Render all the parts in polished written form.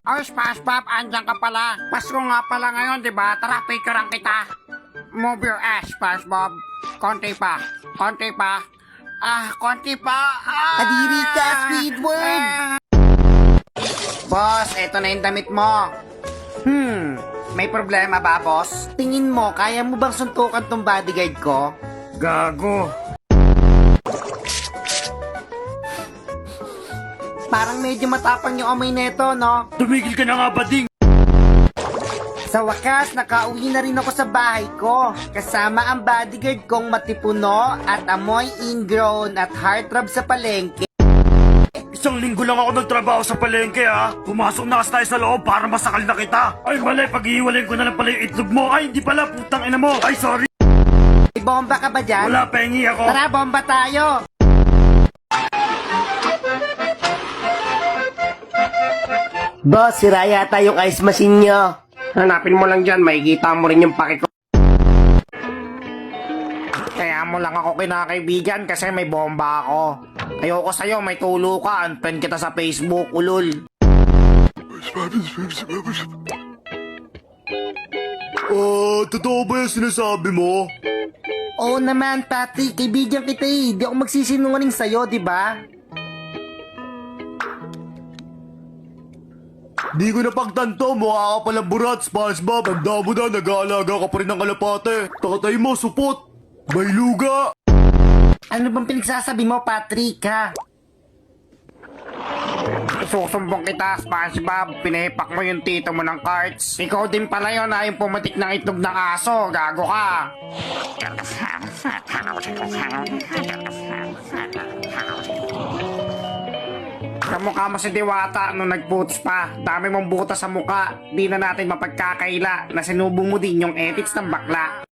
Oh, SpongeBob, andyan ka pala. Pasko nga pala ngayon, di ba? Tara, picturean kita. Move your ass, SpongeBob. Konti pa. Konti pa. Konti pa. Kadiri ka, Squidward! Boss, eto na yung damit mo. May problema ba, boss? Tingin mo, kaya mo bang suntukan tong bodyguard ko? Gago. Parang medyo matapang yung amoy neto, no? Tumigil ka na nga, bading! Sa wakas, nakauwi na rin ako sa bahay ko. Kasama ang bodyguard kong matipuno at amoy ingrown at heartthrob sa palengke. Isang linggo lang ako nagtrabaho sa palengke, ha? Pumasok na kasi tayo sa loob para masakal na kita. Ay, mali, pag-iiwalayin ko na lang pala yung itlog mo. Ay, hindi pala, putang ina mo. Ay, sorry. May bomba ka ba dyan? Wala, pengi ako. Tara, bomba tayo! Boss, sira yata yung ice machine nyo. Hanapin mo lang dyan, makikita mo rin yung pake ko. Kaya mo lang ako kinakaibigan kasi may bomba ako. Ayoko sa'yo, may tulo ka, unfriend kita sa Facebook, ulol. Totoo ba yung sinasabi mo? Oo naman, Patrick. Kaibigan kita eh. Di ako magsisinungaling sa'yo, di ba? Di ko napagtanto, mukha ka pala burat, SpongeBob. Tanda mo na, nag-aalaga ka pa rin ng kalapate. Tatay mo, supot. May luga. Ano bang pinagsasabi mo, Patrick, ha? Susumbong kita, SpongeBob. Pinahipak mo yung tito mo ng cards. Ikaw din pala yun, yung pumatik ng itlog ng aso. Gago ka. Kamukha mo si Diwata nung nagputs pa. Dami mong butas sa muka. Di na natin mapagkakaila na sinubong mo din yung edits ng bakla.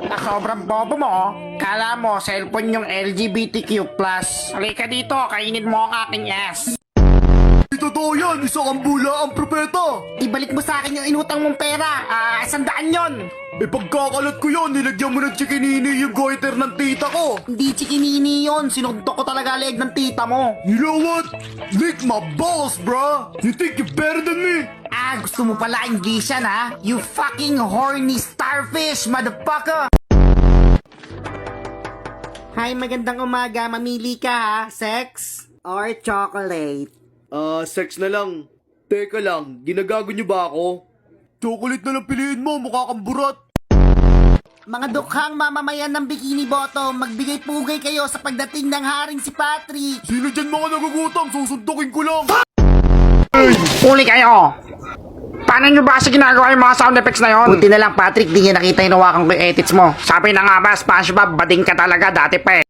Na sobrang bobo mo, kala mo cellphone yung LGBTQ+. Halika dito, kainin mo ang aking ass. Totoo yan, isa kang bula ang propeta. Ibalik mo sa akin yung inutang mong pera. 100 yon. Pagkakalat ko yun, nilagyan mo ng chikinini yung goiter ng tita ko. Hindi chikinini yon. Sinuntok ko talaga leeg ng tita mo. You know what? Lick my balls, bro. You think you're better than me? Gusto mo pala Englishan, ha? You fucking horny starfish, motherfucker! Hi, magandang umaga. Mamili ka, ha? Sex or chocolate? Sex na lang. Teka lang, ginagago niyo ba ako? Chocolate na lang piliin mo, mukha kang burat. Mga dukhang mamamayan ng Bikini Bottom, magbigay-pugay kayo sa pagdating ng haring si Patrick. Sino dyan mga nagugutom? Susuntukin ko lang. Huli kayo! Paano nyo ba kasi ginagawa yung mga sound effects na yon? Buti na lang, Patrick, di niya nakita yung nawakan ko yung edits mo. Sabi na nga ba, SpongeBob, bading ka talaga dati pa eh.